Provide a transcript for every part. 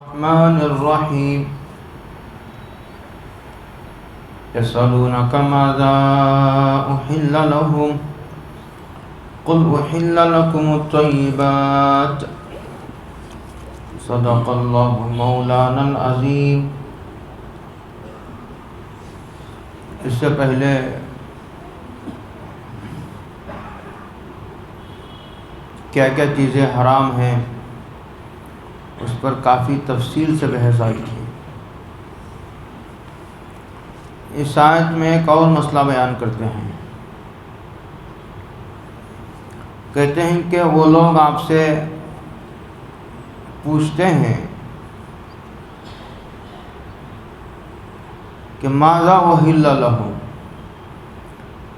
الرحمن الرحيم يسألونك ماذا أحل لهم قل أحل لكم الطيبات صدق الله مولانا العظيم۔ اس سے پہلے کیا کیا چیزیں حرام ہیں اس پر کافی تفصیل سے بحث آئی تھی۔ اس آیت میں ایک اور مسئلہ بیان کرتے ہیں، کہتے ہیں کہ وہ لوگ آپ سے پوچھتے ہیں کہ ماذا احل لہم،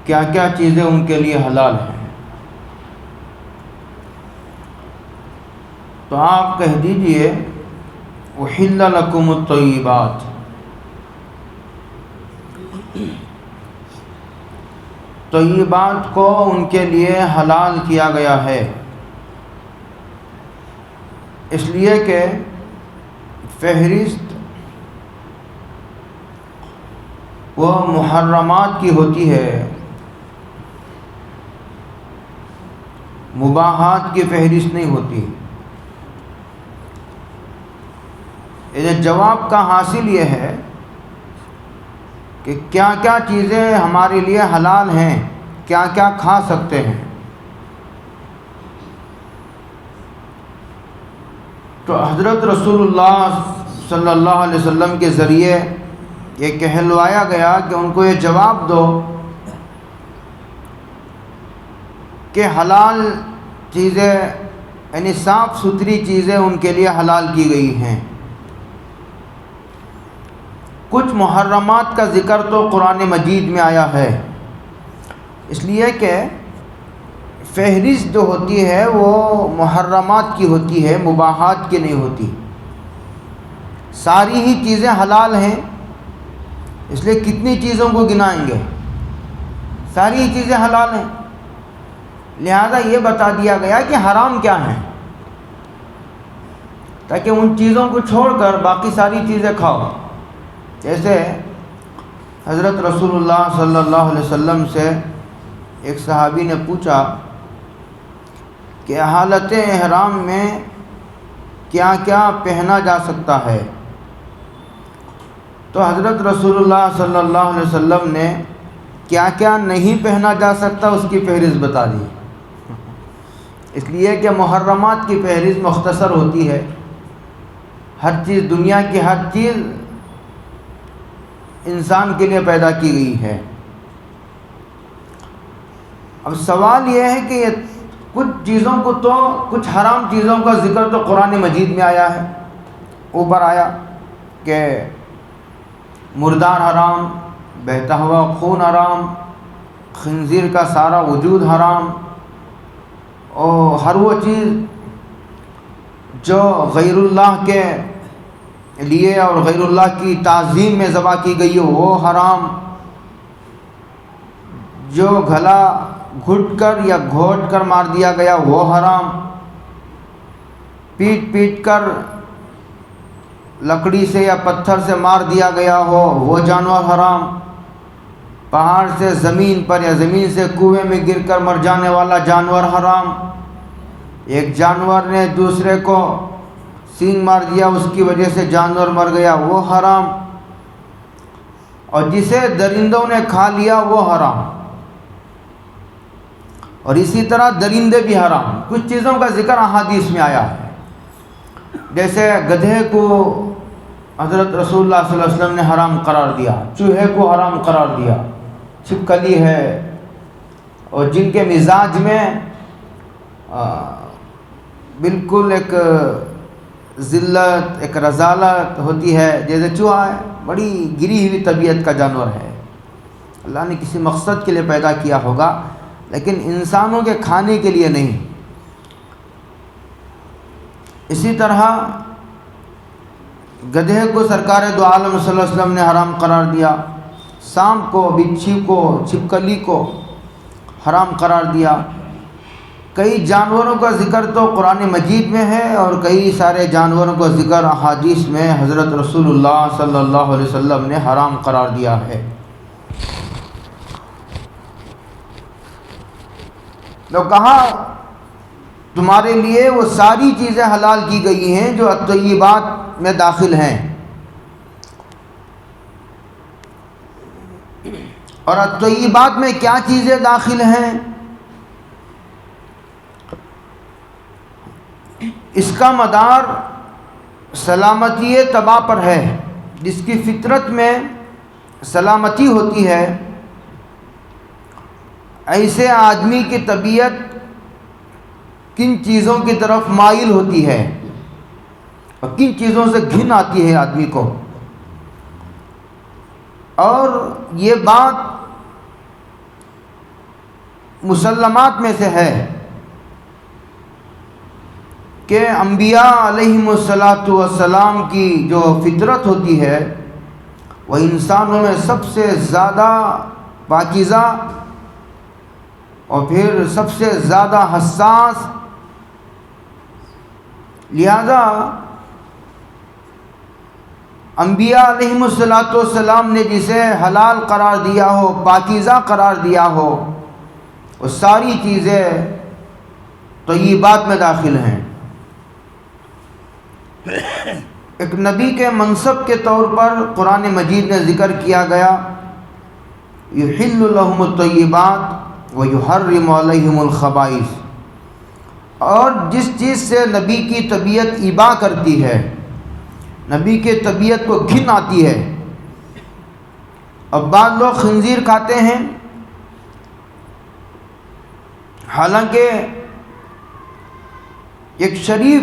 کیا کیا چیزیں ان کے لیے حلال ہیں، تو آپ کہہ دیجئے احل لکم الطیبات، طیبات کو ان کے لیے حلال کیا گیا ہے، اس لیے کہ فہرست وہ محرمات کی ہوتی ہے، مباحات کی فہرست نہیں ہوتی۔ جواب کا حاصل یہ ہے کہ کیا کیا چیزیں ہمارے لیے حلال ہیں، کیا کیا کھا سکتے ہیں۔ تو حضرت رسول اللہ صلی اللہ علیہ وسلم کے ذریعے یہ کہلوایا گیا کہ ان کو یہ جواب دو کہ حلال چیزیں یعنی صاف ستھری چیزیں ان کے لیے حلال کی گئی ہیں۔ کچھ محرمات کا ذکر تو قرآن مجید میں آیا ہے، اس لیے کہ فہرست جو ہوتی ہے وہ محرمات کی ہوتی ہے، مباحات کی نہیں ہوتی۔ ساری ہی چیزیں حلال ہیں، اس لیے کتنی چیزوں کو گنائیں گے، ساری ہی چیزیں حلال ہیں، لہذا یہ بتا دیا گیا کہ حرام کیا ہیں، تاکہ ان چیزوں کو چھوڑ کر باقی ساری چیزیں کھاؤ۔ جیسے حضرت رسول اللہ صلی اللہ علیہ وسلم سے ایک صحابی نے پوچھا کہ حالت احرام میں کیا کیا پہنا جا سکتا ہے، تو حضرت رسول اللہ صلی اللہ علیہ وسلم نے کیا کیا نہیں پہنا جا سکتا اس کی فہرست بتا دی، اس لیے کہ محرمات کی فہرست مختصر ہوتی ہے، ہر چیز دنیا کی ہر چیز انسان کے لیے پیدا کی گئی ہے۔ اب سوال یہ ہے کہ کچھ چیزوں کو تو کچھ حرام چیزوں کا ذکر تو قرآن مجید میں آیا ہے، اوپر آیا کہ مردار حرام، بہتا ہوا خون حرام، خنزیر کا سارا وجود حرام، اور ہر وہ چیز جو غیر اللہ کے لیے اور غیر اللہ کی تعظیم میں ذبح کی گئی ہو وہ حرام، جو گلا گھٹ کر یا گھوٹ کر مار دیا گیا وہ حرام، پیٹ پیٹ کر لکڑی سے یا پتھر سے مار دیا گیا ہو وہ جانور حرام، پہاڑ سے زمین پر یا زمین سے کنویں میں گر کر مر جانے والا جانور حرام، ایک جانور نے دوسرے کو سینگ مار دیا اس کی وجہ سے جانور مر گیا وہ حرام، اور جسے درندوں نے کھا لیا وہ حرام، اور اسی طرح درندے بھی حرام۔ کچھ چیزوں کا ذکر احادیث میں آیا ہے، جیسے گدھے کو حضرت رسول اللہ صلی اللہ علیہ وسلم نے حرام قرار دیا، چوہے کو حرام قرار دیا، چھپکلی ہے، اور جن کے مزاج میں بالکل ایک ذلت ایک رذالت ہوتی ہے، جیسے چوہا ہے، بڑی گری ہوئی طبیعت کا جانور ہے، اللہ نے کسی مقصد کے لیے پیدا کیا ہوگا لیکن انسانوں کے کھانے کے لیے نہیں۔ اسی طرح گدھے کو سرکار دو عالم صلی اللہ علیہ وسلم نے حرام قرار دیا، سانپ کو، بچھی کو، چھپکلی کو حرام قرار دیا، کئی جانوروں کا ذکر تو قرآن مجید میں ہے اور کئی سارے جانوروں کا ذکر احادیث میں حضرت رسول اللہ صلی اللہ علیہ وسلم نے حرام قرار دیا ہے۔ تو کہا تمہارے لیے وہ ساری چیزیں حلال کی گئی ہیں جو الطیبات میں داخل ہیں، اور الطیبات میں کیا چیزیں داخل ہیں؟ اس کا مدار سلامتی طبع پر ہے۔ جس کی فطرت میں سلامتی ہوتی ہے، ایسے آدمی کی طبیعت کن چیزوں کی طرف مائل ہوتی ہے اور کن چیزوں سے گھن آتی ہے آدمی کو، اور یہ بات مسلمات میں سے ہے کہ انبیاء علیہم السلام کی جو فطرت ہوتی ہے وہ انسانوں میں سب سے زیادہ پاکیزہ اور پھر سب سے زیادہ حساس، لہذا انبیاء علیہم السلام نے جسے حلال قرار دیا ہو، پاکیزہ قرار دیا ہو، وہ ساری چیزیں طیبات میں داخل ہیں۔ ایک نبی کے منصب کے طور پر قرآن مجید نے ذکر کیا گیا، یحل لہم الطیبات ویحرم علیہم الخبائث، اور جس چیز سے نبی کی طبیعت ابا کرتی ہے، نبی کی طبیعت کو گھن آتی ہے۔ اب بعض لوگ خنزیر کھاتے ہیں، حالانکہ ایک شریف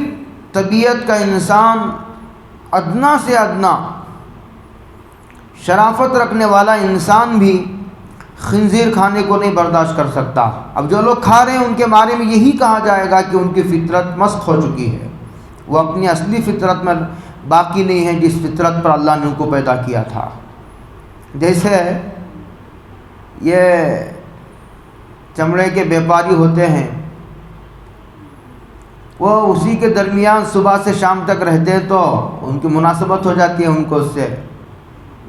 طبیعت کا انسان، ادنا سے ادنا شرافت رکھنے والا انسان بھی خنزیر کھانے کو نہیں برداشت کر سکتا۔ اب جو لوگ کھا رہے ہیں ان کے بارے میں یہی کہا جائے گا کہ ان کی فطرت مسخ ہو چکی ہے، وہ اپنی اصلی فطرت میں باقی نہیں ہے جس فطرت پر اللہ نے ان کو پیدا کیا تھا۔ جیسے یہ چمڑے کے بیپاری ہوتے ہیں، وہ اسی کے درمیان صبح سے شام تک رہتے ہیں تو ان کی مناسبت ہو جاتی ہے ان کو، اس سے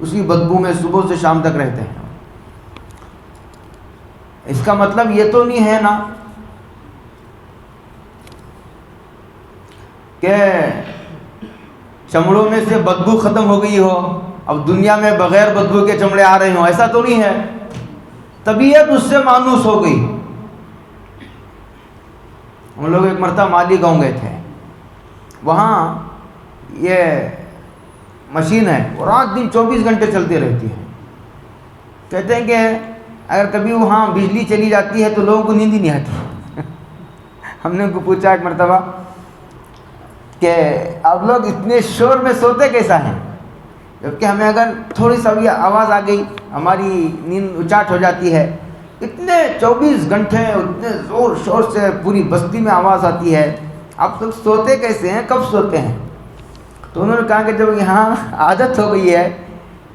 اسی بدبو میں صبح سے شام تک رہتے ہیں۔ اس کا مطلب یہ تو نہیں ہے نا کہ چمڑوں میں سے بدبو ختم ہو گئی ہو، اب دنیا میں بغیر بدبو کے چمڑے آ رہے ہوں، ایسا تو نہیں ہے۔ طبیعت اس سے مانوس ہو گئی۔ ہم لوگ ایک مرتبہ مالی گاؤں گئے تھے، وہاں یہ مشین ہے، وہ رات دن 24 گھنٹے چلتی رہتی ہے۔ کہتے ہیں کہ اگر کبھی وہاں بجلی چلی جاتی ہے تو لوگوں کو نیند ہی نہیں آتی۔ ہم نے ان کو پوچھا ایک مرتبہ کہ آپ لوگ اتنے شور میں سوتے کیسا ہیں، جبکہ ہمیں اگر تھوڑی سا بھی آواز آ گئی ہماری نیند اچاٹ ہو جاتی ہے۔ اتنے 24 گھنٹے اتنے زور شور سے پوری بستی میں آواز آتی ہے، آپ لوگ سوتے کیسے ہیں، کب سوتے ہیں؟ تو انہوں نے کہا کہ جب یہاں عادت ہو گئی ہے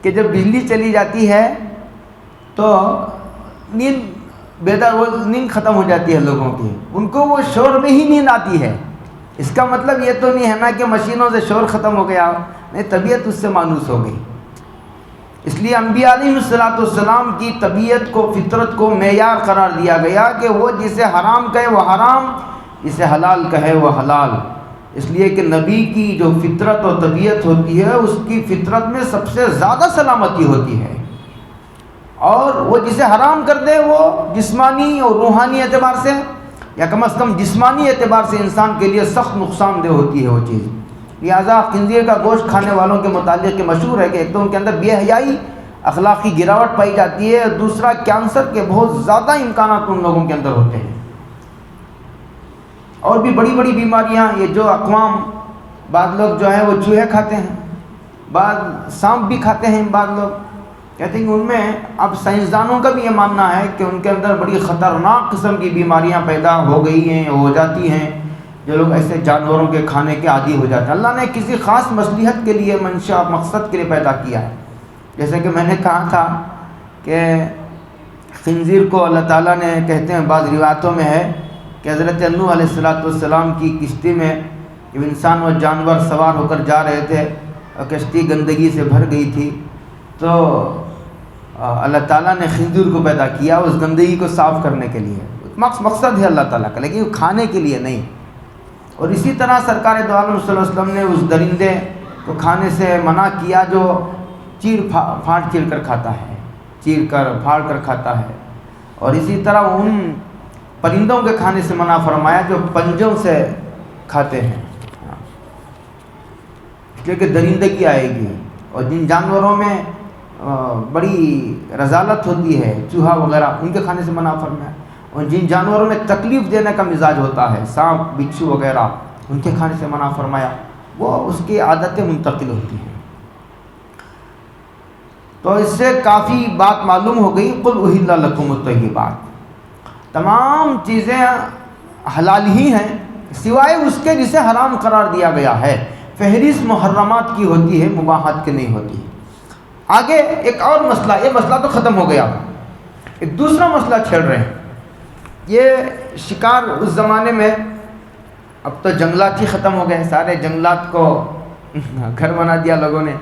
کہ جب بجلی چلی جاتی ہے تو نیند ختم ہو جاتی ہے لوگوں کی، ان کو وہ شور میں ہی نیند آتی ہے۔ اس کا مطلب یہ تو نہیں ہے نا کہ مشینوں سے شور ختم ہو گیا، نہیں، طبیعت اس سے مانوس ہو گئی۔ اس لیے انبیاء علیہ السلام کی طبیعت کو، فطرت کو معیار قرار دیا گیا کہ وہ جسے حرام کہے وہ حرام، جسے حلال کہے وہ حلال۔ اس لیے کہ نبی کی جو فطرت اور طبیعت ہوتی ہے اس کی فطرت میں سب سے زیادہ سلامتی ہوتی ہے، اور وہ جسے حرام کر دے وہ جسمانی اور روحانی اعتبار سے، یا کم از کم جسمانی اعتبار سے انسان کے لیے سخت نقصان دہ ہوتی ہے وہ چیز۔ لہٰذا خنزیر کا گوشت کھانے والوں کے متعلق مشہور ہے کہ ایک تو ان کے اندر بے حیائی، اخلاقی گراوٹ پائی جاتی ہے، اور دوسرا کینسر کے بہت زیادہ امکانات ان لوگوں کے اندر ہوتے ہیں، اور بھی بڑی بڑی بیماریاں۔ یہ جو اقوام، بعض لوگ جو ہے وہ چوہے کھاتے ہیں، بعض سانپ بھی کھاتے ہیں، بعض لوگ کہتے ہیں کہ ان میں، اب سائنسدانوں کا بھی یہ ماننا ہے کہ ان کے اندر بڑی خطرناک قسم کی بیماریاں پیدا ہو گئی ہیں، ہو جاتی ہیں، جو لوگ ایسے جانوروں کے کھانے کے عادی ہو جاتے ہیں۔ اللہ نے کسی خاص مصلحت کے لیے، منشا، مقصد کے لیے پیدا کیا ہے۔ جیسے کہ میں نے کہا تھا کہ خنزیر کو اللہ تعالیٰ نے، کہتے ہیں بعض روایتوں میں ہے کہ حضرت نوح علیہ السلام کی کشتی میں جب انسان و جانور سوار ہو کر جا رہے تھے اور کشتی گندگی سے بھر گئی تھی، تو اللہ تعالیٰ نے خنزیر کو پیدا کیا اس گندگی کو صاف کرنے کے لیے، مقصد ہے اللہ تعالیٰ کا، لیکن وہ کھانے کے لیے نہیں۔ اور اسی طرح سرکار دو عالم صلی اللہ علیہ وسلم نے اس درندے کو کھانے سے منع کیا جو چیر کر کھاتا ہے، چیر کر پھاڑ کر کھاتا ہے، اور اسی طرح ان پرندوں کے کھانے سے منع فرمایا جو پنجوں سے کھاتے ہیں، اس لیے کہ درندگی آئے گی۔ اور جن جانوروں میں بڑی رذالت ہوتی ہے، چوہا وغیرہ، ان کے کھانے سے منع فرمایا، اور جن جانوروں میں تکلیف دینے کا مزاج ہوتا ہے، سانپ بچھو وغیرہ، ان کے کھانے سے منع فرمایا، وہ اس کی عادتیں منتقل ہوتی ہیں۔ تو اس سے کافی بات معلوم ہو گئی۔ قل احل لکم الطیبات، تمام چیزیں حلال ہی ہیں سوائے اس کے جسے حرام قرار دیا گیا ہے۔ فہرست محرمات کی ہوتی ہے، مباحات کی نہیں ہوتی۔ آگے ایک اور مسئلہ، یہ مسئلہ تو ختم ہو گیا، ایک دوسرا مسئلہ چھیڑ رہے ہیں۔ یہ شکار اس زمانے میں، اب تو جنگلات ہی ختم ہو گئے، سارے جنگلات کو گھر بنا دیا لوگوں نے،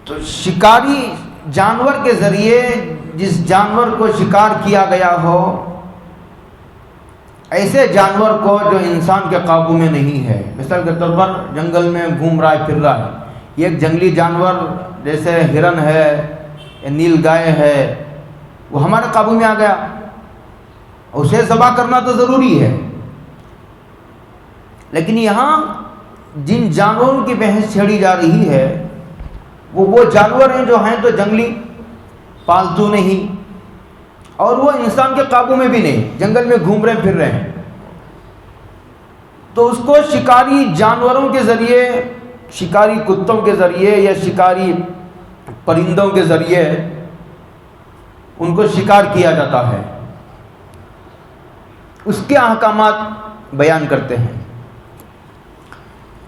تو شکاری جانور کے ذریعے جس جانور کو شکار کیا گیا ہو، ایسے جانور کو جو انسان کے قابو میں نہیں ہے، مثال کے طور پر جنگل میں گھوم رہا ہے، پھر رہا ہے، یہ ایک جنگلی جانور جیسے ہرن ہے یا نیل گائے ہے، وہ ہمارے قابو میں آ گیا، اسے ذبح کرنا تو ضروری ہے۔ لیکن یہاں جن جانوروں کی بحث چھیڑی جا رہی ہے وہ جانور ہیں جو ہیں تو جنگلی، پالتو نہیں، اور وہ انسان کے قابو میں بھی نہیں، جنگل میں گھوم رہے پھر رہے ہیں، تو اس کو شکاری جانوروں کے ذریعے، شکاری کتوں کے ذریعے یا شکاری پرندوں کے ذریعے ان کو شکار کیا جاتا ہے۔ اس کے احکامات بیان کرتے ہیں،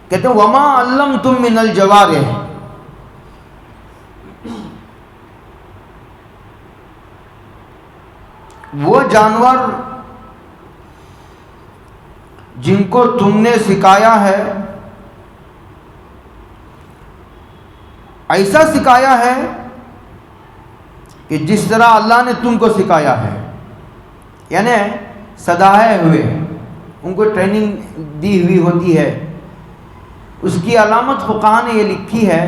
کہتے ہیں وَمَا عَلَّمْتُم مِّنَ الْجَوَارِحِ، وہ جانور جن کو تم نے سکھایا ہے، ایسا سکھایا ہے کہ جس طرح اللہ نے تم کو سکھایا ہے، یعنی سدائے ہوئے، ان کو ٹریننگ دی ہوئی ہوتی ہے۔ اس کی علامت فقہاء نے یہ لکھی ہے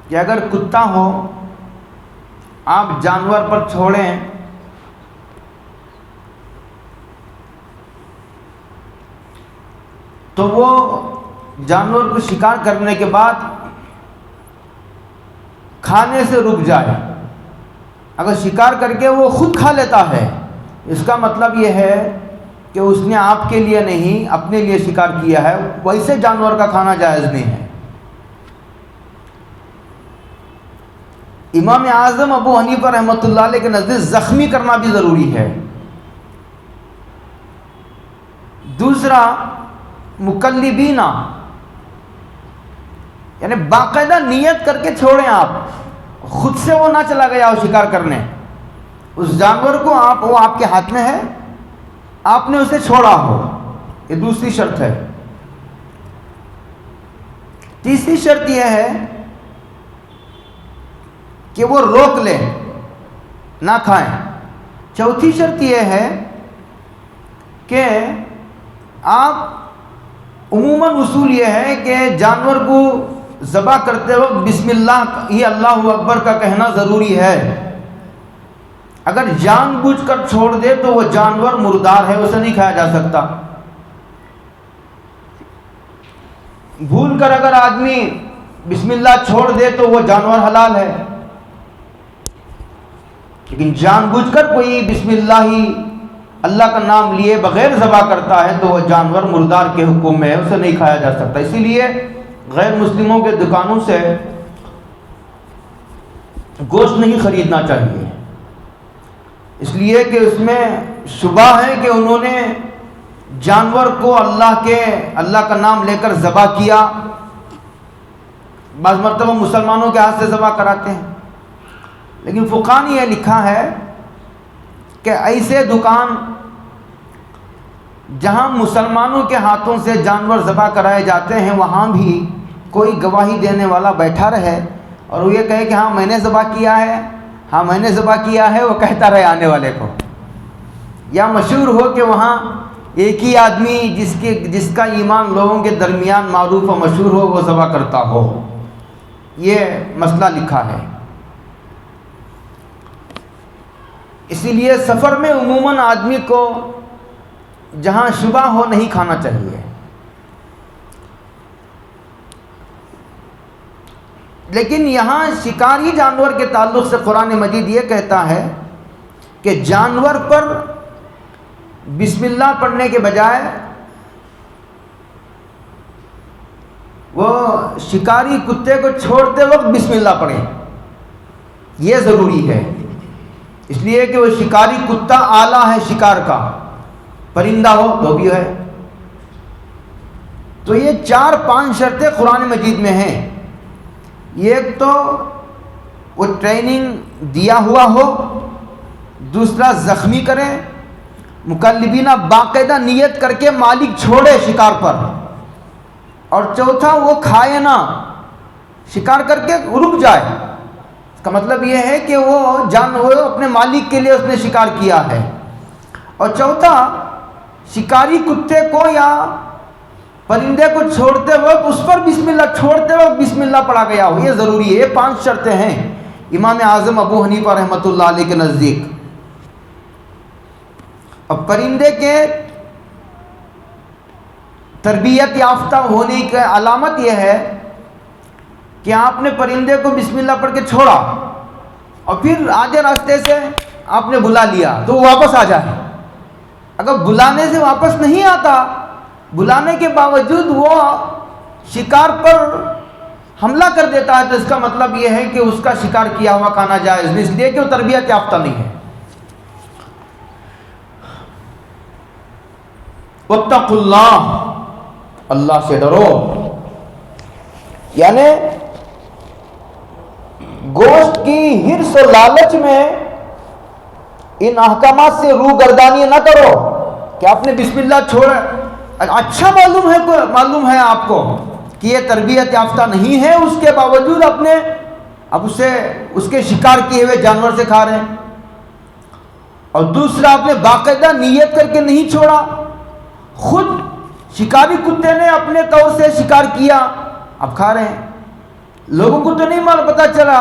کہ اگر کتا ہو، آپ جانور پر چھوڑیں تو وہ جانور کو شکار کرنے کے بعد کھانے سے رک جائے، اگر شکار کر کے وہ خود کھا لیتا ہے، اس کا مطلب یہ ہے کہ اس نے آپ کے لیے نہیں اپنے لیے شکار کیا ہے، ویسے جانور کا کھانا جائز نہیں ہے۔ امام اعظم ابو حنیفہ رحمۃ اللہ علیہ کے نزدیک زخمی کرنا بھی ضروری ہے۔ دوسرا مکلبینا، یعنی باقاعدہ نیت کر کے چھوڑیں، آپ خود سے وہ نہ چلا گیا ہو شکار کرنے، اس جانور کو وہ آپ کے ہاتھ میں ہے، آپ نے اسے چھوڑا ہو، یہ دوسری شرط ہے۔ تیسری شرط یہ ہے کہ وہ روک لیں، نہ کھائیں۔ چوتھی شرط یہ ہے کہ آپ عموماً اصول یہ ہے کہ جانور کو ذبح کرتے وقت بسم اللہ ہی اللہ اکبر کا کہنا ضروری ہے۔ اگر جان بوجھ کر چھوڑ دے تو وہ جانور مردار ہے، اسے نہیں کھایا جا سکتا۔ بھول کر اگر آدمی بسم اللہ چھوڑ دے تو وہ جانور حلال ہے، لیکن جان بوجھ کر کوئی بسم اللہ ہی اللہ کا نام لیے بغیر ذبح کرتا ہے تو وہ جانور مردار کے حکم میں ہے، اسے نہیں کھایا جا سکتا۔ اسی لیے غیر مسلموں کے دکانوں سے گوشت نہیں خریدنا چاہیے، اس لیے کہ اس میں شبہ ہے کہ انہوں نے جانور کو اللہ کا نام لے کر ذبح کیا۔ بعض مرتبہ مسلمانوں کے ہاتھ سے ذبح کراتے ہیں، لیکن فقہاء نے یہ لکھا ہے کہ ایسے دکان جہاں مسلمانوں کے ہاتھوں سے جانور ذبح کرائے جاتے ہیں وہاں بھی کوئی گواہی دینے والا بیٹھا رہے اور وہ یہ کہے کہ ہاں میں نے ذبح کیا ہے، ہاں میں نے ذبح کیا ہے، وہ کہتا رہے آنے والے کو، یا مشہور ہو کہ وہاں ایک ہی آدمی جس کا ایمان لوگوں کے درمیان معروف و مشہور ہو وہ ذبح کرتا ہو. یہ مسئلہ لکھا ہے. اسی لیے سفر میں عموماً آدمی کو جہاں شبہ ہو نہیں کھانا چاہیے. لیکن یہاں شکاری جانور کے تعلق سے قرآن مجید یہ کہتا ہے کہ جانور پر بسم اللہ پڑھنے کے بجائے وہ شکاری کتے کو چھوڑتے وقت بسم اللہ پڑھیں. یہ ضروری ہے، اس لیے کہ وہ شکاری کتا آلہ ہے شکار کا، پرندہ ہو تو بھی ہے. تو یہ 4-5 شرطیں قرآن مجید میں ہیں. ایک تو وہ ٹریننگ دیا ہوا ہو، دوسرا زخمی کرے، مکلبینہ باقاعدہ نیت کر کے مالک چھوڑے شکار پر، اور چوتھا وہ کھائے نہ، شکار کر کے رک جائے. اس کا مطلب یہ ہے کہ وہ جانور اپنے مالک کے لیے اس نے شکار کیا ہے. اور چوتھا شکاری کتے کو یا پرندے کو چھوڑتے وقت اس پر بسم اللہ، چھوڑتے وقت بسم اللہ پڑھا گیا ہو. یہ ضروری ہے. یہ 5 شرطیں ہیں امام اعظم ابو حنیفہ رحمۃ اللہ علیہ کے نزدیک. اور پرندے کے تربیت یافتہ ہونے کی علامت یہ ہے کہ آپ نے پرندے کو بسم اللہ پڑھ کے چھوڑا اور پھر آدھے راستے سے آپ نے بلا لیا تو وہ واپس آ جائے. اگر بلانے سے واپس نہیں آتا، بلانے کے باوجود وہ شکار پر حملہ کر دیتا ہے، تو اس کا مطلب یہ ہے کہ اس کا شکار کیا ہوا کھانا جائز نہیں، اس لیے کہ وہ تربیت یافتہ نہیں ہے. واتقوا اللہ، اللہ سے ڈرو. یعنی گوشت کی حرص و لالچ میں ان احکامات سے روگردانی نہ کرو کہ آپ نے بسم اللہ چھوڑا. اچھا معلوم ہے آپ کو کہ یہ تربیت یافتہ نہیں ہے، اس کے باوجود اب اس کے شکار کیے ہوئے جانور سے کھا رہے ہیں. اور دوسرا آپ نے باقاعدہ نیت کر کے نہیں چھوڑا، خود شکاری کتے نے اپنے طور سے شکار کیا، اب کھا رہے ہیں. لوگوں کو تو نہیں پتہ چلا،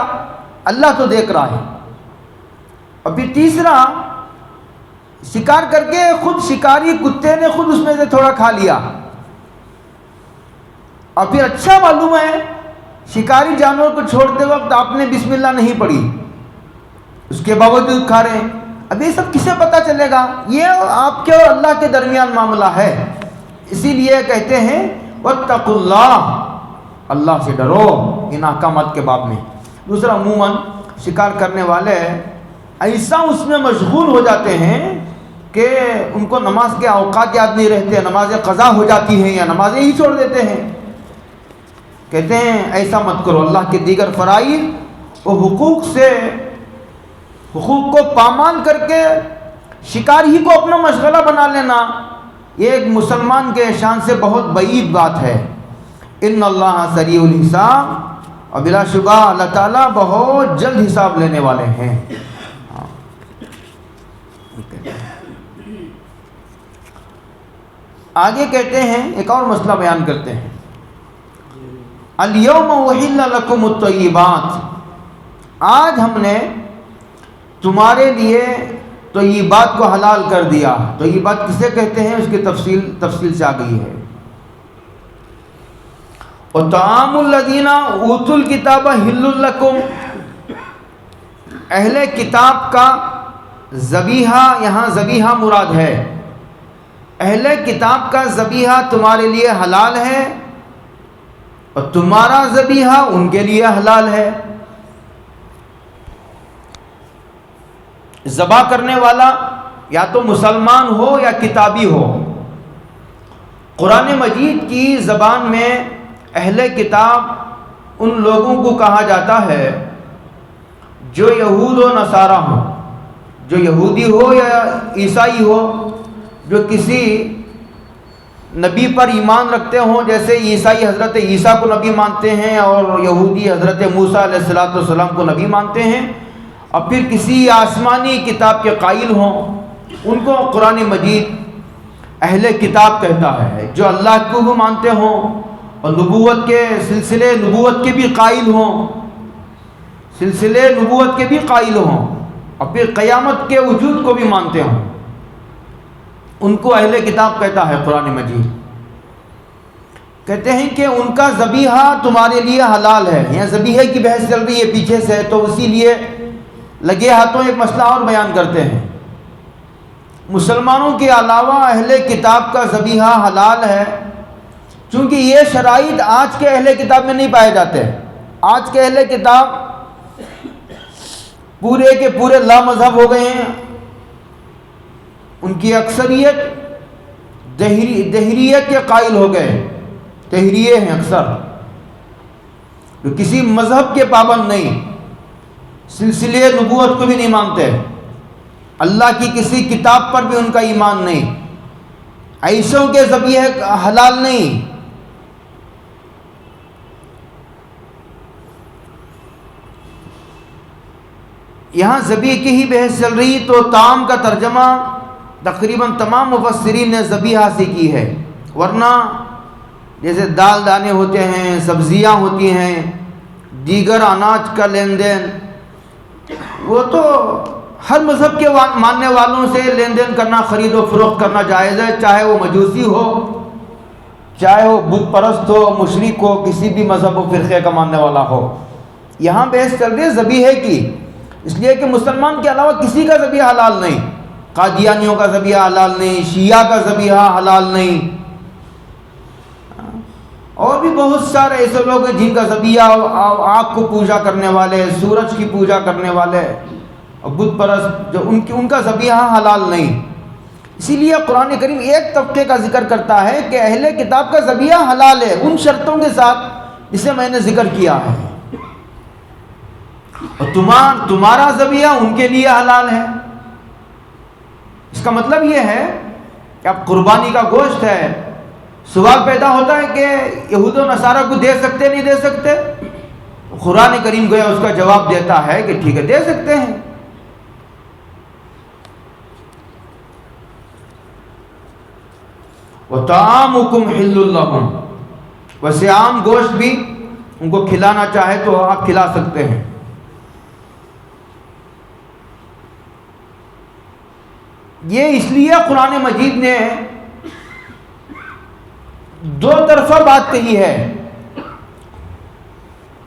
اللہ تو دیکھ رہا ہے. اور پھر تیسرا شکار کر کے خود شکاری کتے نے خود اس میں سے تھوڑا کھا لیا، اور پھر اچھا معلوم ہے شکاری جانور کو چھوڑتے وقت آپ نے بسم اللہ نہیں پڑھی، اس کے باوجود کھا رہے ہیں. اب یہ سب کسے پتہ چلے گا؟ یہ آپ کے اور اللہ کے درمیان معاملہ ہے. اسی لیے کہتے ہیں واتقوا اللہ، اللہ سے ڈرو ان احکامات کے باب میں. دوسرا عموماً شکار کرنے والے ایسا اس میں مشغول ہو جاتے ہیں کہ ان کو نماز کے اوقات یاد نہیں رہتے، نمازیں قضا ہو جاتی ہیں یا نمازیں ہی چھوڑ دیتے ہیں. کہتے ہیں ایسا مت کرو. اللہ کے دیگر فرائض و حقوق کو پامال کر کے شکار ہی کو اپنا مشغلہ بنا لینا، یہ ایک مسلمان کے شان سے بہت بعید بات ہے. ان اللہ سریع الحساب، اور بلا شبہ اللہ تعالیٰ بہت جلد حساب لینے والے ہیں. آگے کہتے ہیں ایک اور مسئلہ بیان کرتے ہیں. الیوم احل لکم الطیبات، آج ہم نے تمہارے لیے طیبات کو حلال کر دیا. طیبات کسے کہتے ہیں اس کی تفصیل سے آ گئی ہے. وطعام الذین اوتوا الکتاب حل لکم، اہل کتاب کا ذبیحہ، یہاں ذبیحہ مراد ہے. اہل کتاب کا ذبیحہ تمہارے لیے حلال ہے اور تمہارا ذبیحہ ان کے لیے حلال ہے. ذبح کرنے والا یا تو مسلمان ہو یا کتابی ہو. قرآن مجید کی زبان میں اہل کتاب ان لوگوں کو کہا جاتا ہے جو یہود و نصارہ ہوں، جو یہودی ہو یا عیسائی ہو، جو کسی نبی پر ایمان رکھتے ہوں، جیسے عیسائی حضرت عیسیٰ کو نبی مانتے ہیں اور یہودی حضرت موسیٰ علیہ السلام کو نبی مانتے ہیں، اور پھر کسی آسمانی کتاب کے قائل ہوں، ان کو قرآن مجید اہل کتاب کہتا ہے، جو اللہ کو بھی مانتے ہوں اور نبوت کے سلسلے نبوت کے بھی قائل ہوں، سلسلے نبوت کے بھی قائل ہوں، اور پھر قیامت کے وجود کو بھی مانتے ہوں، ان کو اہل کتاب کہتا ہے قرآن مجید۔ کہتے ہیں کہ ان کا ذبیحہ تمہارے لیے حلال ہے۔ یہاں ذبیحے کی بحث چل رہی ہے پیچھے سے، تو اسی لیے لگے ہاتھوں ایک مسئلہ اور بیان کرتے ہیں۔ مسلمانوں کے علاوہ اہل کتاب کا ذبیحہ حلال ہے، چونکہ یہ شرائط آج کے اہل کتاب میں نہیں پائے جاتے۔ آج کے اہل کتاب پورے کے پورے لا مذہب ہو گئے ہیں، ان کی اکثریت دہریت کے قائل ہو گئے، دہریے ہیں اکثر، جو کسی مذہب کے پابند نہیں، سلسلے نبوت کو بھی نہیں مانتے، اللہ کی کسی کتاب پر بھی ان کا ایمان نہیں، عیسیوں کے ذبیحے حلال نہیں۔ یہاں ذبیحے کی ہی بحث چل رہی، تو طعام کا ترجمہ تقریباً تمام مفسرین نے ذبیحہ سے کی ہے، ورنہ جیسے دال دانے ہوتے ہیں، سبزیاں ہوتی ہیں، دیگر اناج کا لین دین، وہ تو ہر مذہب کے ماننے والوں سے لین دین کرنا، خرید و فروخت کرنا جائز ہے، چاہے وہ مجوسی ہو، چاہے وہ بت پرست ہو، مشرک ہو، کسی بھی مذہب و فرقے کا ماننے والا ہو۔ یہاں بحث چل رہی ہے ذبیحے کی، اس لیے کہ مسلمان کے علاوہ کسی کا ذبیحہ حلال نہیں، قادیانیوں کا ذبیحہ حلال نہیں، شیعہ کا ذبیحہ حلال نہیں، اور بھی بہت سارے ایسے لوگ ہیں جن کا ذبیحہ آگ کو پوجا کرنے والے، سورج کی پوجا کرنے والے اور بت پرست، جو ان کا ذبیحہ حلال نہیں۔ اسی لیے قرآن کریم ایک طبقے کا ذکر کرتا ہے کہ اہل کتاب کا ذبیحہ حلال ہے، ان شرطوں کے ساتھ جسے میں نے ذکر کیا ہے، اور تمہارا ذبیحہ ان کے لیے حلال ہے۔ اس کا مطلب یہ ہے کہ اب قربانی کا گوشت ہے، سوال پیدا ہوتا ہے کہ یہود و نصارہ کو دے سکتے نہیں دے سکتے؟ قرآن کریم گویا اس کا جواب دیتا ہے کہ ٹھیک ہے، دے سکتے ہیں۔ وَطَعَامُكُمْ حِلٌّ لَّهُمْ، ویسے عام گوشت بھی ان کو کھلانا چاہے تو آپ کھلا سکتے ہیں۔ یہ اس لیے قرآن مجید نے دو طرفہ بات کہی ہے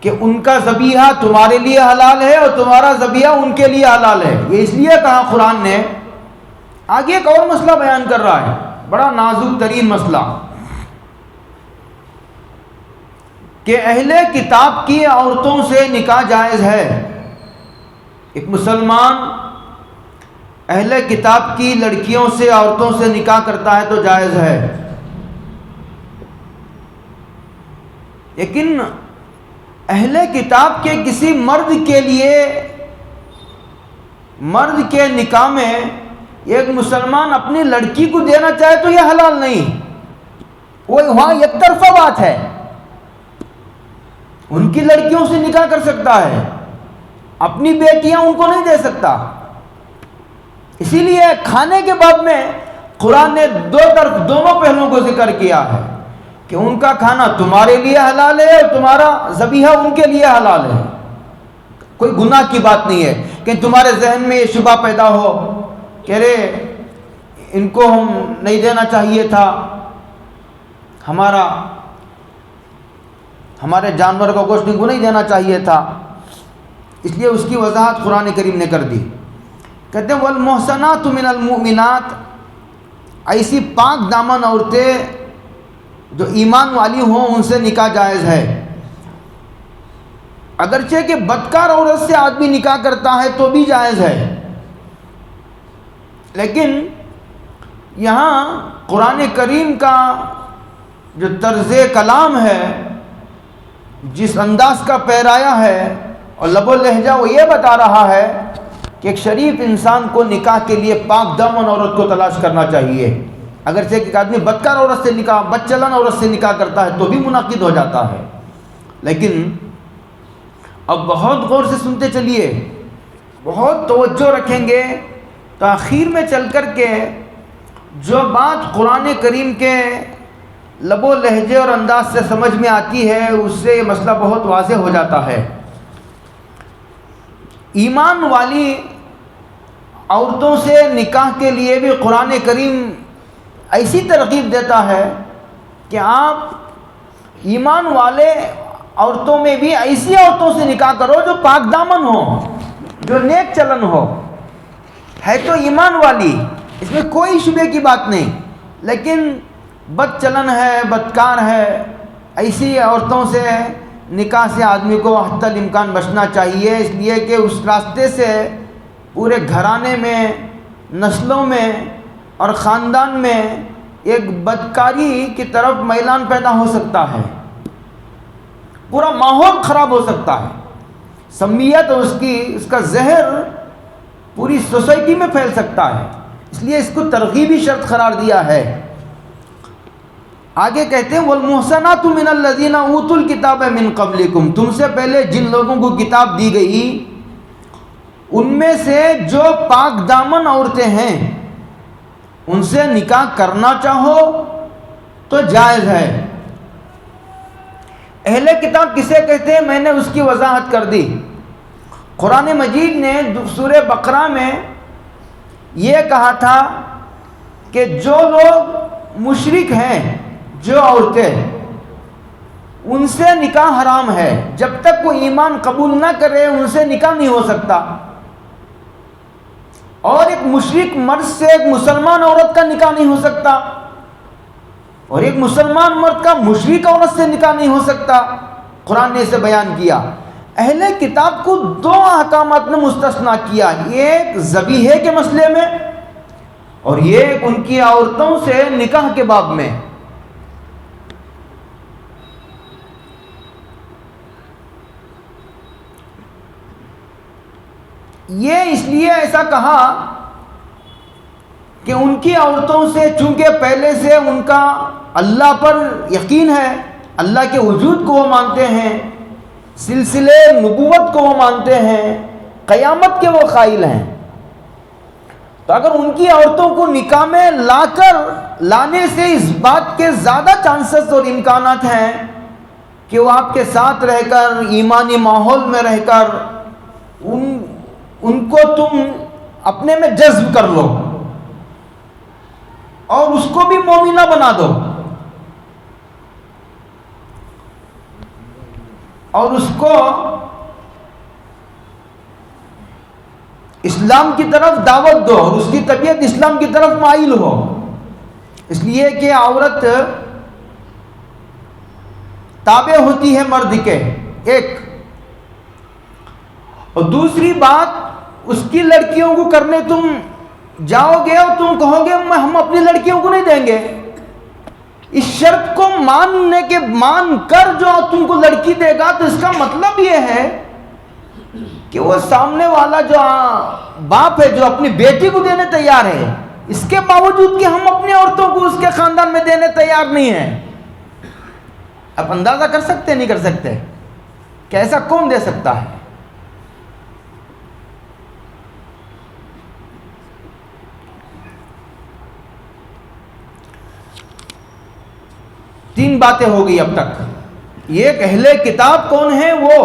کہ ان کا ذبیحہ تمہارے لیے حلال ہے اور تمہارا ذبیحہ ان کے لیے حلال ہے۔ یہ اس لیے کہا قرآن نے۔ آگے ایک اور مسئلہ بیان کر رہا ہے، بڑا نازک ترین مسئلہ، کہ اہل کتاب کی عورتوں سے نکاح جائز ہے۔ ایک مسلمان اہل کتاب کی لڑکیوں سے، عورتوں سے نکاح کرتا ہے تو جائز ہے، لیکن اہل کتاب کے کسی مرد کے لیے، مرد کے نکاح میں ایک مسلمان اپنی لڑکی کو دینا چاہے تو یہ حلال نہیں۔ وہ وہاں یک طرفہ بات ہے، ان کی لڑکیوں سے نکاح کر سکتا ہے، اپنی بیٹیاں ان کو نہیں دے سکتا۔ اسی لیے کھانے کے باب میں قرآن نے دونوں پہلوؤں کو ذکر کیا ہے کہ ان کا کھانا تمہارے لیے حلال ہے اور تمہارا ذبیحہ ان کے لیے حلال ہے۔ کوئی گناہ کی بات نہیں ہے کہ تمہارے ذہن میں یہ شبہ پیدا ہو کہ ارے ان کو ہم نہیں دینا چاہیے تھا، ہمارے جانور کا گوشت ان کو نہیں دینا چاہیے تھا، اس لیے اس کی وضاحت قرآن کریم نے کر دی۔ کہتے ہیں والمحصنات من المؤمنات، ایسی پاک دامن عورتیں جو ایمان والی ہوں ان سے نکاح جائز ہے۔ اگرچہ کہ بدکار عورت سے آدمی نکاح کرتا ہے تو بھی جائز ہے، لیکن یہاں قرآن کریم کا جو طرز کلام ہے، جس انداز کا پیرایا ہے اور لب و لہجہ، وہ یہ بتا رہا ہے کہ ایک شریف انسان کو نکاح کے لیے پاک دامن عورت کو تلاش کرنا چاہیے. اگرچہ ایک آدمی بدکار عورت سے نکاح، بد چلن عورت سے نکاح کرتا ہے تو بھی منعقد ہو جاتا ہے. لیکن اب بہت غور سے سنتے چلیے، بہت توجہ رکھیں گے تو آخر میں چل کر کے جو بات قرآن کریم کے لب و لہجے اور انداز سے سمجھ میں آتی ہے اس سے یہ مسئلہ بہت واضح ہو جاتا ہے. ایمان والی عورتوں سے نکاح کے لیے بھی قرآن کریم ایسی ترغیب دیتا ہے کہ آپ ایمان والے عورتوں میں بھی ایسی عورتوں سے نکاح کرو جو پاک دامن ہو، جو نیک چلن ہو. ہے تو ایمان والی، اس میں کوئی شبہ کی بات نہیں، لیکن بد چلن ہے، بدکار ہے، ایسی عورتوں سے نکاح سے آدمی کو حتی الامکان بچنا چاہیے. اس لیے کہ اس راستے سے پورے گھرانے میں، نسلوں میں اور خاندان میں ایک بدکاری کی طرف میلان پیدا ہو سکتا ہے، پورا ماحول خراب ہو سکتا ہے. سمیت اور اس کا زہر پوری سوسائٹی میں پھیل سکتا ہے. اس لیے اس کو ترغیبی شرط قرار دیا ہے. آگے کہتے ہیں والمحصنات من الذین اوتوا الکتاب من قبلکم، تم سے پہلے جن لوگوں کو کتاب دی گئی ان میں سے جو پاک دامن عورتیں ہیں ان سے نکاح کرنا چاہو تو جائز ہے. اہل کتاب کسے کہتے ہیں میں نے اس کی وضاحت کر دی. قرآن مجید نے سورہ بقرہ میں یہ کہا تھا کہ جو لوگ مشرک ہیں، جو عورتیں، ان سے نکاح حرام ہے. جب تک وہ ایمان قبول نہ کرے ان سے نکاح نہیں ہو سکتا. اور ایک مشرک مرد سے ایک مسلمان عورت کا نکاح نہیں ہو سکتا، اور ایک مسلمان مرد کا مشرک عورت سے نکاح نہیں ہو سکتا. قرآن نے اسے بیان کیا. اہل کتاب کو دو احکامات نے مستثنا کیا، ایک ذبیحے کے مسئلے میں اور ایک ان کی عورتوں سے نکاح کے باب میں. یہ اس لیے ایسا کہا کہ ان کی عورتوں سے چونکہ پہلے سے ان کا اللہ پر یقین ہے، اللہ کے وجود کو وہ مانتے ہیں، سلسلے نبوت کو وہ مانتے ہیں، قیامت کے وہ قائل ہیں، تو اگر ان کی عورتوں کو نکاح میں لانے سے اس بات کے زیادہ چانسز اور امکانات ہیں کہ وہ آپ کے ساتھ رہ کر، ایمانی ماحول میں رہ کر ان کو تم اپنے میں جذب کر لو اور اس کو بھی مومنہ بنا دو اور اس کو اسلام کی طرف دعوت دو اور اس کی طبیعت اسلام کی طرف مائل ہو. اس لیے کہ عورت تابع ہوتی ہے مرد کے، ایک، اور دوسری بات اس کی لڑکیوں کو کرنے تم جاؤ گے اور تم کہو گے ہم اپنی لڑکیوں کو نہیں دیں گے. اس شرط کو مان کر جو تم کو لڑکی دے گا تو اس کا مطلب یہ ہے کہ وہ سامنے والا جو باپ ہے جو اپنی بیٹی کو دینے تیار ہے، اس کے باوجود کہ ہم اپنی عورتوں کو اس کے خاندان میں دینے تیار نہیں ہیں. آپ اندازہ کر سکتے نہیں کر سکتے کہ ایسا کون دے سکتا ہے؟ تین باتیں ہو گئی اب تک. ایک اہل کتاب کون ہیں؟ وہ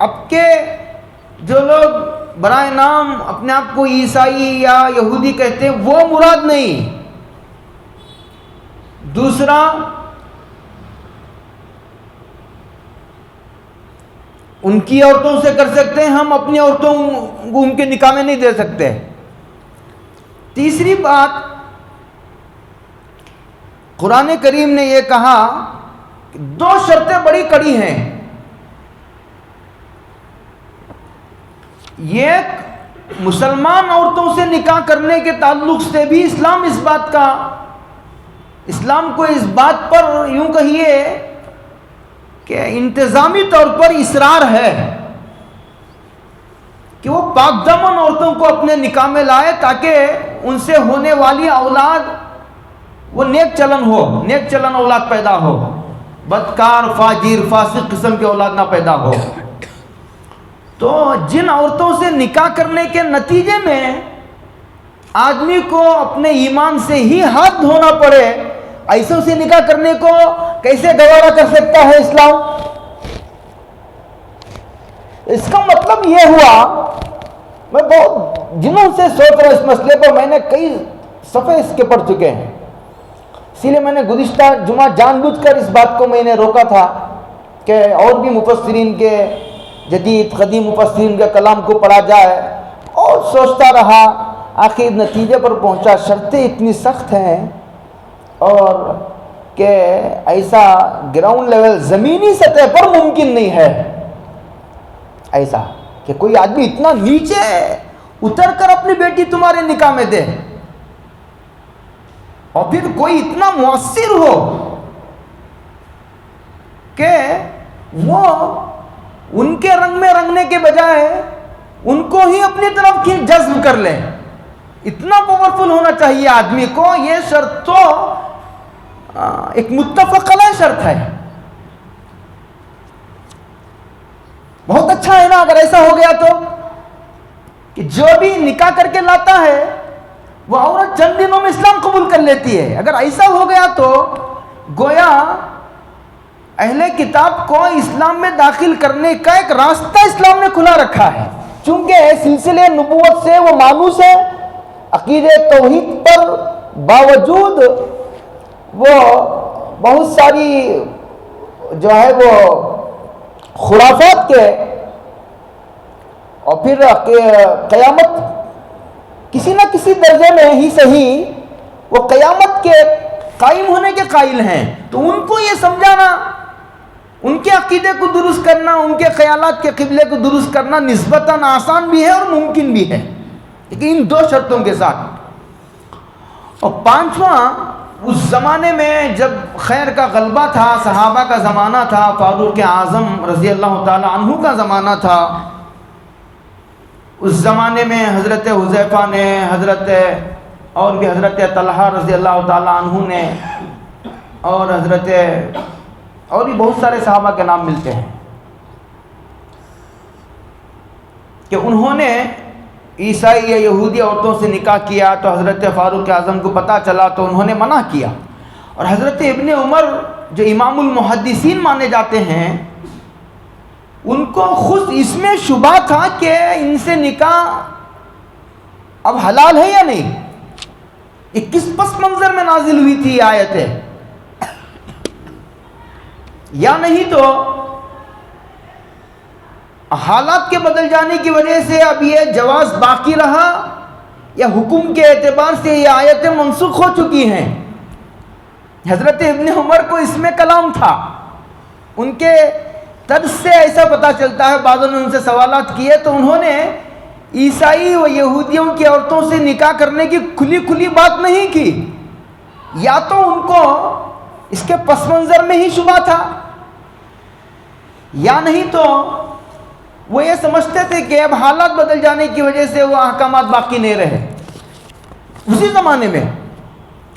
اب کے جو لوگ برائے نام اپنے آپ کو عیسائی یا یہودی کہتے ہیں وہ مراد نہیں. دوسرا ان کی عورتوں سے کر سکتے ہیں، ہم اپنی عورتوں کو ان کے نکاح میں نہیں دے سکتے. تیسری بات قرآن کریم نے یہ کہا کہ دو شرطیں بڑی کڑی ہیں. ایک مسلمان عورتوں سے نکاح کرنے کے تعلق سے بھی اسلام کو اس بات پر یوں کہیے کہ انتظامی طور پر اصرار ہے کہ وہ پاک دامن عورتوں کو اپنے نکاح میں لائے تاکہ ان سے ہونے والی اولاد وہ نیک چلن ہو، نیک چلن اولاد پیدا ہو، بدکار فاجر فاسق قسم کی اولاد نہ پیدا ہو۔ تو جن عورتوں سے نکاح کرنے کے نتیجے میں آدمی کو اپنے ایمان سے ہی ہاتھ دھونا پڑے، ایسوں سے نکاح کرنے کو کیسے گوارا کر سکتا ہے اسلام؟ اس کا مطلب یہ ہوا، میں بہت دنوں سے سوچ رہا ہوں اس مسئلے پر، میں نے کئی صفحے اس کے پڑھ چکے ہیں، اسی لیے میں نے گزشتہ جمعہ جان بوجھ کر اس بات کو میں نے روکا تھا کہ اور بھی مفسرین کے، جدید قدیم مفسرین کے کلام کو پڑھا جائے، اور سوچتا رہا، آخر نتیجے پر پہنچا شرطیں اتنی سخت ہیں اور کہ ایسا گراؤنڈ لیول زمینی سطح پر ممکن نہیں ہے ایسا کہ کوئی آدمی اتنا نیچے اتر کر اپنی بیٹی تمہارے نکاح میں دے، اور پھر کوئی اتنا مؤثر ہو کہ وہ ان کے رنگ میں رنگنے کے بجائے ان کو ہی اپنی طرف جذب کر لے۔ اتنا پاورفل ہونا چاہیے آدمی کو، یہ شرط تو ایک متفق علیہ شرط ہے۔ بہت اچھا ہے نا اگر ایسا ہو گیا تو، کہ جو بھی نکاح کر کے لاتا ہے وہ عورت چند دنوں میں اسلام قبول کر لیتی ہے۔ اگر ایسا ہو گیا تو گویا اہل کتاب کو اسلام میں داخل کرنے کا ایک راستہ اسلام نے کھلا رکھا ہے، چونکہ سلسلے نبوت سے وہ مانوس ہے، عقیدہ توحید پر باوجود وہ بہت ساری جو ہے وہ خرافات کے، اور پھر قیامت کسی نہ کسی درجے میں ہی صحیح وہ قیامت کے قائم ہونے کے قائل ہیں، تو ان کو یہ سمجھانا، ان کے عقیدے کو درست کرنا، ان کے خیالات کے قبلے کو درست کرنا نسبتاً آسان بھی ہے اور ممکن بھی ہے، لیکن ان دو شرطوں کے ساتھ۔ اور پانچواں، اس زمانے میں جب خیر کا غلبہ تھا، صحابہ کا زمانہ تھا، فاروق اعظم رضی اللہ تعالی عنہ کا زمانہ تھا، اس زمانے میں حضرت حذیفہ نے، اور بھی حضرت طلحہ رضی اللہ تعالی عنہ نے، اور اور بھی بہت سارے صحابہ کے نام ملتے ہیں کہ انہوں نے عیسائی یا یہودی عورتوں سے نکاح کیا، تو حضرت فاروق اعظم کو پتہ چلا تو انہوں نے منع کیا، اور حضرت ابن عمر جو امام المحدثین مانے جاتے ہیں، ان کو خود اس میں شبہ تھا کہ ان سے نکاح اب حلال ہے یا نہیں۔ یہ کس پس منظر میں نازل ہوئی تھی یہ آیتیں؟ یا نہیں تو حالات کے بدل جانے کی وجہ سے اب یہ جواز باقی رہا، یا حکم کے اعتبار سے یہ آیتیں منسوخ ہو چکی ہیں۔ حضرت ابن عمر کو اس میں کلام تھا، ان کے طرز سے ایسا پتہ چلتا ہے، بعضوں نے ان سے سوالات کیے تو انہوں نے عیسائی و یہودیوں کی عورتوں سے نکاح کرنے کی کھلی بات نہیں کی، یا تو ان کو اس کے پس منظر میں ہی شبہ تھا، یا نہیں تو وہ یہ سمجھتے تھے کہ اب حالات بدل جانے کی وجہ سے وہ احکامات باقی نہیں رہے۔ اسی زمانے میں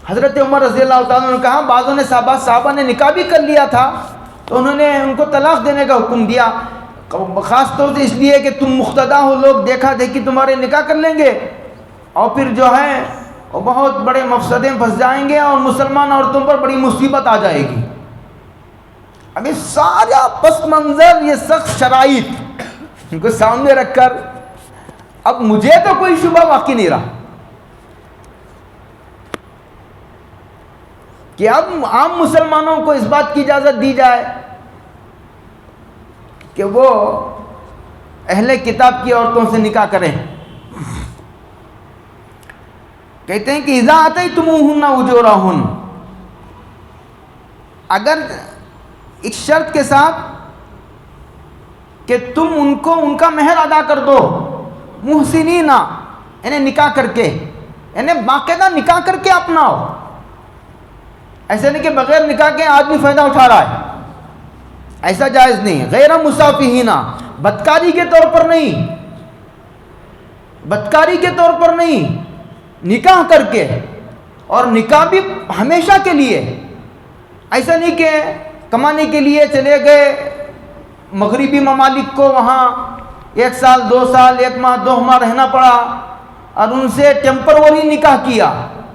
حضرت عمر رضی اللہ تعالیٰ نے کہا، بعضوں نے صحابہ نے نکاح بھی کر لیا تھا تو انہوں نے ان کو طلاق دینے کا حکم دیا، خاص طور سے اس لیے کہ تم مقتدا ہو، لوگ دیکھا دیکھی تمہارے نکاح کر لیں گے، اور پھر جو ہے وہ بہت بڑے مفسدیں پھنس جائیں گے، اور مسلمان عورتوں پر بڑی مصیبت آ جائے گی۔ اب یہ سارا پس منظر، یہ سخت شرائط ان کو سامنے رکھ کر اب مجھے تو کوئی شبہ باقی نہیں رہا کہ اب عام مسلمانوں کو اس بات کی اجازت دی جائے کہ وہ اہل کتاب کی عورتوں سے نکاح کریں۔ کہتے ہیں کہ اذا آتیتموہن اجورہن، اگر ایک شرط کے ساتھ کہ تم ان کو ان کا مہر ادا کر دو، محسنین، یعنی نکاح کر کے، یعنی باقاعدہ نکاح کر کے اپناؤ، ایسا نہیں کہ بغیر نکاح کے آدمی فائدہ اٹھا رہا ہے، ایسا جائز نہیں۔ غیر مسافحین، بدکاری کے طور پر نہیں، بدکاری کے طور پر نہیں، نکاح کر کے، اور نکاح بھی ہمیشہ کے لیے، ایسا نہیں کہ کمانے کے لیے چلے گئے مغربی ممالک کو، وہاں 1 سال 2 سال 1 ماہ 2 ماہ رہنا پڑا اور ان سے ٹیمپروری نکاح کیا.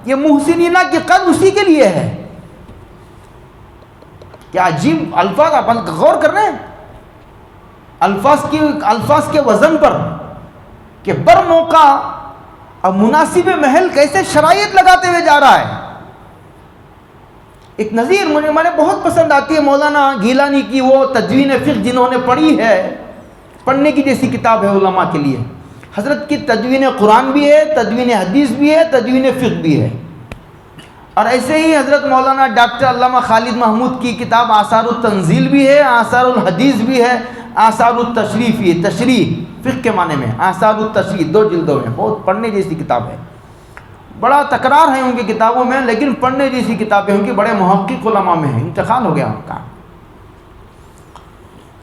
یہ محسنینہ کی قد اسی کے لیے ہے. کیا عجیب الفاظ، اپن غور کر رہے ہیں الفاظ کے وزن پر، کہ بر موقع اور مناسب محل کیسے شرائط لگاتے ہوئے جا رہا ہے. ایک نظیر مجھے بہت پسند آتی ہے مولانا گیلانی کی، وہ تدوین فقہ جنہوں نے پڑھی ہے، پڑھنے کی جیسی کتاب ہے علماء کے لیے. حضرت کی تدوین قرآن بھی ہے، تدوین حدیث بھی ہے، تدوین فقہ بھی ہے. اور ایسے ہی حضرت مولانا ڈاکٹر علامہ خالد محمود کی کتاب آثار التنزیل بھی ہے، آثار الحدیث بھی ہے، آثار التشریف بھی ہے. تشریح فقہ کے معنی میں، آثار التشریح 2 جلدوں میں، بہت پڑھنے جیسی کتاب ہے. بڑا تکرار ہے ان کی کتابوں میں، لیکن پڑھنے جیسی کتابیں ان کی، بڑے محقق علماء میں ہیں، انتقال ہو گیا ان کا.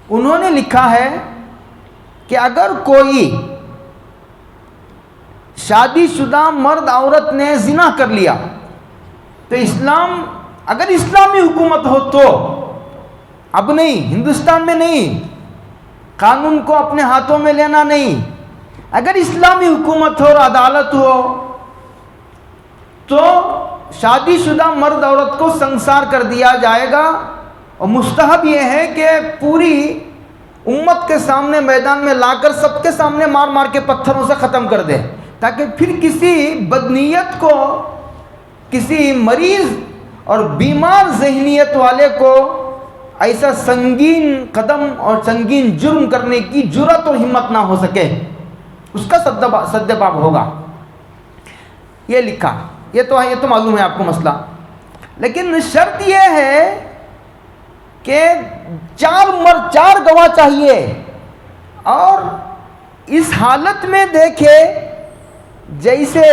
انہوں نے لکھا ہے کہ اگر کوئی شادی شدہ مرد عورت نے زنا کر لیا تو اگر اسلامی حکومت ہو تو، اب نہیں، ہندوستان میں نہیں، قانون کو اپنے ہاتھوں میں لینا نہیں، اگر اسلامی حکومت ہو اور عدالت ہو تو شادی شدہ مرد عورت کو سنسار کر دیا جائے گا. اور مستحب یہ ہے کہ پوری امت کے سامنے میدان میں لا کر سب کے سامنے مار مار کے پتھروں سے ختم کر دے، تاکہ پھر کسی بدنیت کو، کسی مریض اور بیمار ذہنیت والے کو ایسا سنگین قدم اور سنگین جرم کرنے کی جرأت اور ہمت نہ ہو سکے، اس کا سد باب ہوگا. یہ لکھا، یہ تو معلوم ہے آپ کو مسئلہ. لیکن شرط یہ ہے کہ 4 گواہ چاہیے. اور اس حالت میں دیکھے جیسے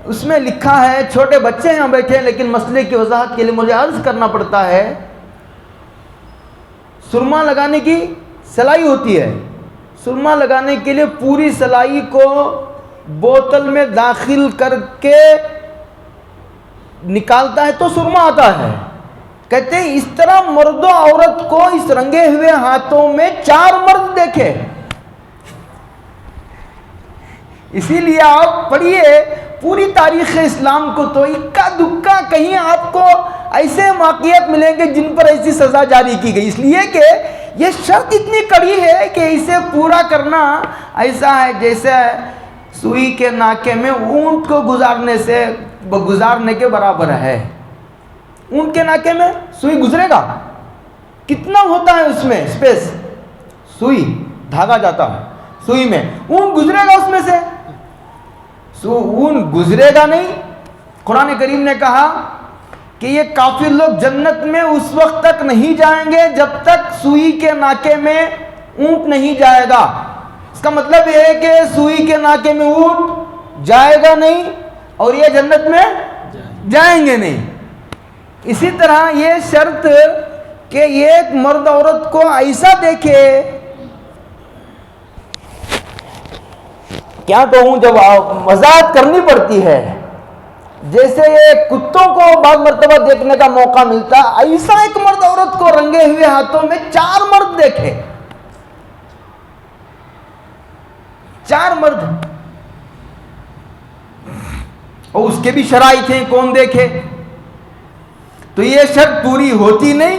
اس میں لکھا ہے، چھوٹے بچے یہاں بیٹھے ہیں لیکن مسئلے کی وضاحت کے لیے مجھے عرض کرنا پڑتا ہے. سرما لگانے کی سلائی ہوتی ہے، سرما لگانے کے لیے پوری سلائی کو بوتل میں داخل کر کے نکالتا ہے تو سرما آتا ہے. کہتے ہیں اس طرح مرد و عورت کو اس رنگے ہوئے ہاتھوں میں 4 مرد دیکھے. اسی لیے آپ پڑھیے پوری تاریخ اسلام کو تو اکا دکا کہیں آپ کو ایسے واقعات ملیں گے جن پر ایسی سزا جاری کی گئی، اس لیے کہ یہ شرط اتنی کڑی ہے کہ اسے پورا کرنا ایسا ہے جیسے سوئی کے ناکے میں اونٹ کو گزارنے کے برابر ہے. اونٹ کے ناکے میں سوئی گزرے گا، کتنا ہوتا ہے اس میں اسپیس، سوئی دھاگا جاتا ہے سوئی میں، اونٹ گزرے گا اس میں سے؟ اونٹ گزرے گا نہیں. قرآن کریم نے کہا کہ یہ کافر لوگ جنت میں اس وقت تک نہیں جائیں گے جب تک سوئی کے ناکے میں اونٹ نہیں جائے گا. اس کا مطلب یہ ہے کہ سوئی کے ناکے میں اونٹ جائے گا نہیں اور یہ جنت میں جائیں گے نہیں. اسی طرح یہ شرط کہ ایک مرد عورت کو ایسا دیکھے، کیا کہوں، جب وضاحت کرنی پڑتی ہے، جیسے یہ کتوں کو بعض مرتبہ دیکھنے کا موقع ملتا، ایسا ایک مرد عورت کو رنگے ہوئے ہاتھوں میں 4 مرد دیکھے، 4 مرد، اور اس کے بھی شرائط ہیں کون دیکھے. تو یہ شرط پوری ہوتی نہیں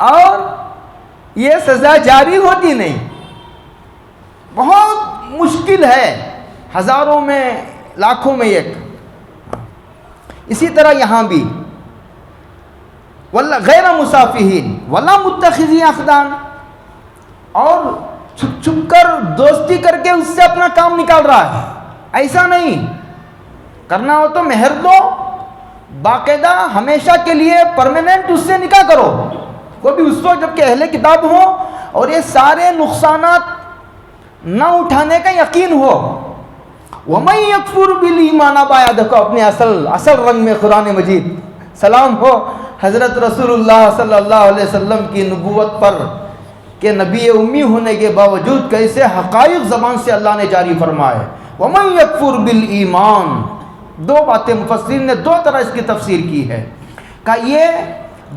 اور یہ سزا جاری ہوتی نہیں. بہت مشکل ہے، ہزاروں میں لاکھوں میں ایک. اسی طرح یہاں بھی غیر مصافحین ولا متخذی اخدان، اور چھپ چھپ کر دوستی کر کے اس سے اپنا کام نکال رہا ہے. ایسا نہیں کرنا، ہو تو مہر دو، باقاعدہ ہمیشہ کے لیے پرماننٹ اس سے نکاح کرو. وہ بھی اس وقت جب کہ اہل کتاب ہو اور یہ سارے نقصانات نہ اٹھانے کا یقین ہو. وَمَن يَكْفُرْ بِالْإِيمَانَ بایا دیکھو اپنے اصل رنگ میں قرآن مجید. سلام ہو حضرت رسول اللہ صلی اللہ علیہ وسلم کی نبوت پر کہ نبی امی ہونے کے باوجود کیسے حقائق زبان سے اللہ نے جاری فرمائے. وَمَن يَكْفُرْ بِالْإِيمَانِ، دو باتیں مفسرین نے دو طرح اس کی تفسیر کی ہے، کہ یہ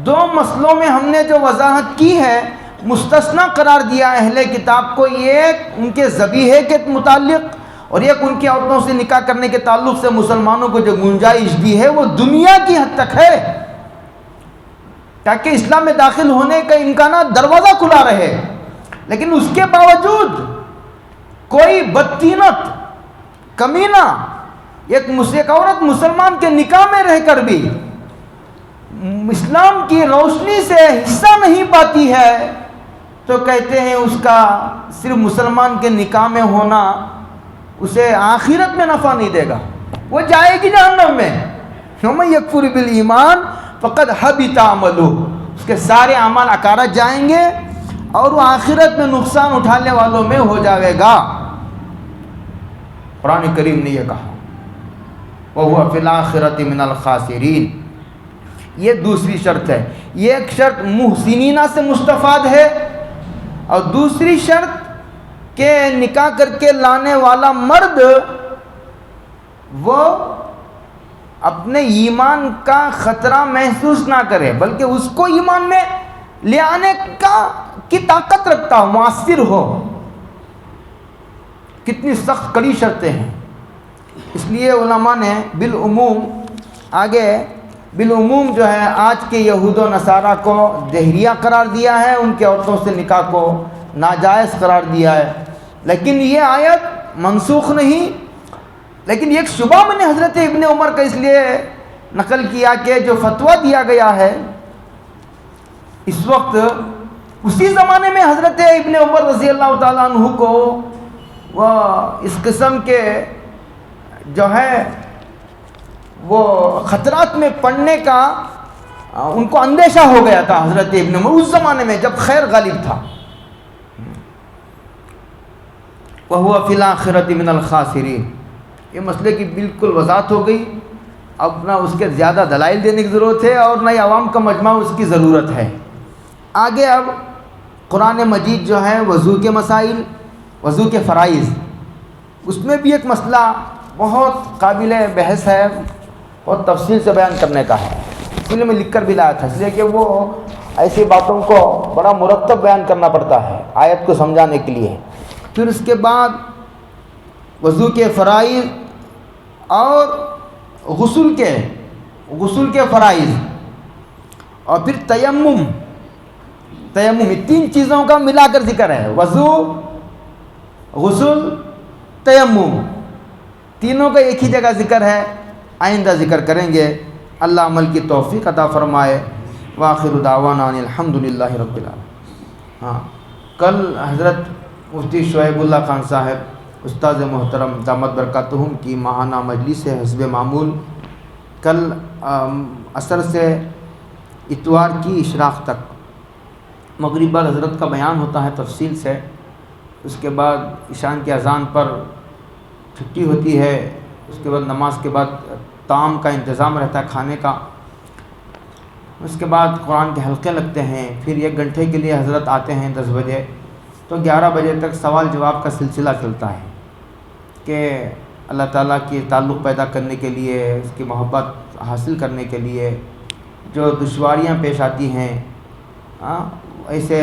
دو مسئلوں میں ہم نے جو وضاحت کی ہے مستثنیٰ قرار دیا اہل کتاب کو، ایک ان کے ذبیحے کے متعلق اور ایک ان کی عورتوں سے نکاح کرنے کے تعلق سے مسلمانوں کو جو گنجائش دی ہے وہ دنیا کی حد تک ہے، تاکہ اسلام میں داخل ہونے کا امکانات دروازہ کھلا رہے، لیکن اس کے باوجود کوئی بدتینت کمینہ ایک عورت مسلمان کے نکاح میں رہ کر بھی اسلام کی روشنی سے حصہ نہیں پاتی ہے تو کہتے ہیں اس کا صرف مسلمان کے نکاح میں ہونا اسے آخرت میں نفع نہیں دے گا، وہ جائے گی جہنم میں۔ وَمَن يَكْفُرْ بِالْإِيمَانِ فَقَدْ حَبِطَ عَمَلُهُ، اس کے سارے اعمال اکارت جائیں گے اور وہ آخرت میں نقصان اٹھانے والوں میں ہو جائے گا۔ قرآن کریم نے یہ کہا وَهُوَ فِي الْآخِرَةِ مِنَ الْخَاسِرِينَ، یہ دوسری شرط ہے۔ یہ ایک شرط محسنینہ سے مستفاد ہے، اور دوسری شرط کہ نکاح کر کے لانے والا مرد وہ اپنے ایمان کا خطرہ محسوس نہ کرے، بلکہ اس کو ایمان میں لے آنے کی طاقت رکھتا ہو، مؤثر ہو۔ کتنی سخت کڑی شرطیں ہیں، اس لیے علماء نے بالعموم جو ہے آج کے یہود و نصارہ کو دہریہ قرار دیا ہے، ان کے عورتوں سے نکاح کو ناجائز قرار دیا ہے، لیکن یہ آیت منسوخ نہیں۔ لیکن ایک شبہ میں نے حضرت ابن عمر کا اس لیے نقل کیا کہ جو فتویٰ دیا گیا ہے اس وقت، اسی زمانے میں حضرت ابن عمر رضی اللہ تعالیٰ عنہ کو وہ اس قسم کے جو ہے وہ خطرات میں پڑنے کا ان کو اندیشہ ہو گیا تھا حضرت ابن عمر اس زمانے میں جب خیر غالب تھا۔ وَهُوَ فِي الْآخِرَةِ مِنَ الْخَاسِرِينَ، یہ مسئلے کی بالکل وضاحت ہو گئی، اب نہ اس کے زیادہ دلائل دینے کی ضرورت ہے اور نہ عوام کا مجمع اس کی ضرورت ہے۔ آگے اب قرآن مجید جو ہے وضو کے مسائل، وضو کے فرائض، اس میں بھی ایک مسئلہ بہت قابل بحث ہے، بہت تفصیل سے بیان کرنے کا ہے، اس لیے میں لکھ کر بھی لایا تھا، اس لیے کہ وہ ایسی باتوں کو بڑا مرتب بیان کرنا پڑتا ہے آیت کو سمجھانے کے لیے۔ پھر اس کے بعد وضو کے فرائض اور غسل کے فرائض، اور پھر تیمم، یہ تین چیزوں کا ملا کر ذکر ہے، وضو، غسل، تیمم، تینوں کا ایک ہی جگہ ذکر ہے، آئندہ ذکر کریں گے۔ اللہ عمل کی توفیق عطا فرمائے۔ وآخر دعوانا ان الحمدللہ رب العالمین۔ کل حضرت مفتی شعیب اللہ خان صاحب استاد محترم دامت برکاتہم کی ماہانہ مجلس ہے حسب معمول، کل عصر سے اتوار کی اشراق تک مغرب بعد حضرت کا بیان ہوتا ہے تفصیل سے، اس کے بعد عشان کی اذان پر چھٹی ہوتی ہے، اس کے بعد نماز کے بعد طعام کا انتظام رہتا ہے کھانے کا، اس کے بعد قرآن کے حلقے لگتے ہیں، پھر 1 گھنٹے کے لیے حضرت آتے ہیں 10 بجے، تو 11 بجے تک سوال جواب کا سلسلہ چلتا ہے کہ اللہ تعالیٰ کی تعلق پیدا کرنے کے لیے، اس کی محبت حاصل کرنے کے لیے جو دشواریاں پیش آتی ہیں، ایسے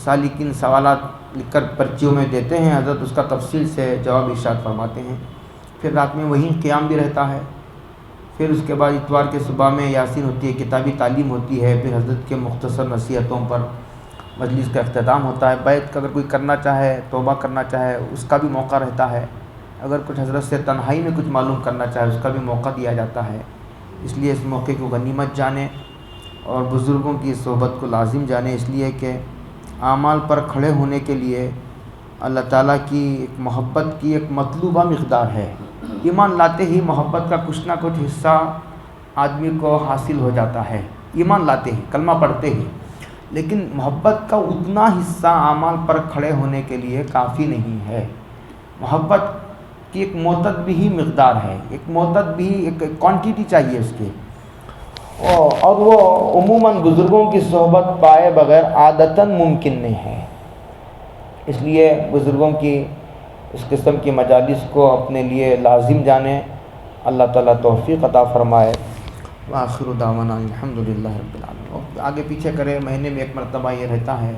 سالکین سوالات لکھ کر پرچیوں میں دیتے ہیں، حضرت اس کا تفصیل سے جواب ارشاد فرماتے ہیں۔ پھر رات میں وہیں قیام بھی رہتا ہے، پھر اس کے بعد اتوار کے صبح میں یاسین ہوتی ہے، کتابی تعلیم ہوتی ہے، پھر حضرت کے مختصر نصیحتوں پر مجلس کا اختتام ہوتا ہے۔ بیعت کا اگر کوئی کرنا چاہے، توبہ کرنا چاہے، اس کا بھی موقع رہتا ہے، اگر کچھ حضرت سے تنہائی میں کچھ معلوم کرنا چاہے اس کا بھی موقع دیا جاتا ہے۔ اس لیے اس موقع کو غنیمت جانیں اور بزرگوں کی صحبت کو لازم جانیں، اس لیے کہ اعمال پر کھڑے ہونے کے لیے اللہ تعالیٰ کی ایک محبت کی ایک مطلوبہ مقدار ہے۔ ایمان لاتے ہی محبت کا کچھ نہ کچھ حصہ آدمی کو حاصل ہو جاتا ہے، ایمان لاتے ہی، کلمہ پڑھتے ہی، لیکن محبت کا اتنا حصہ اعمال پر کھڑے ہونے کے لیے کافی نہیں ہے۔ محبت کی ایک معتدل ہی مقدار ہے، ایک معتدل بھی ایک کوانٹیٹی چاہیے اس کی، اور وہ عموماً بزرگوں کی صحبت پائے بغیر عادتاً ممکن نہیں ہے۔ اس لیے بزرگوں کی اس قسم کی مجالس کو اپنے لیے لازم جانیں. اللہ تعالیٰ توفیق عطا فرمائے. وآخر دعوانا الحمدللہ رب العالمین. آگے پیچھے کرے، مہینے میں ایک مرتبہ یہ رہتا ہے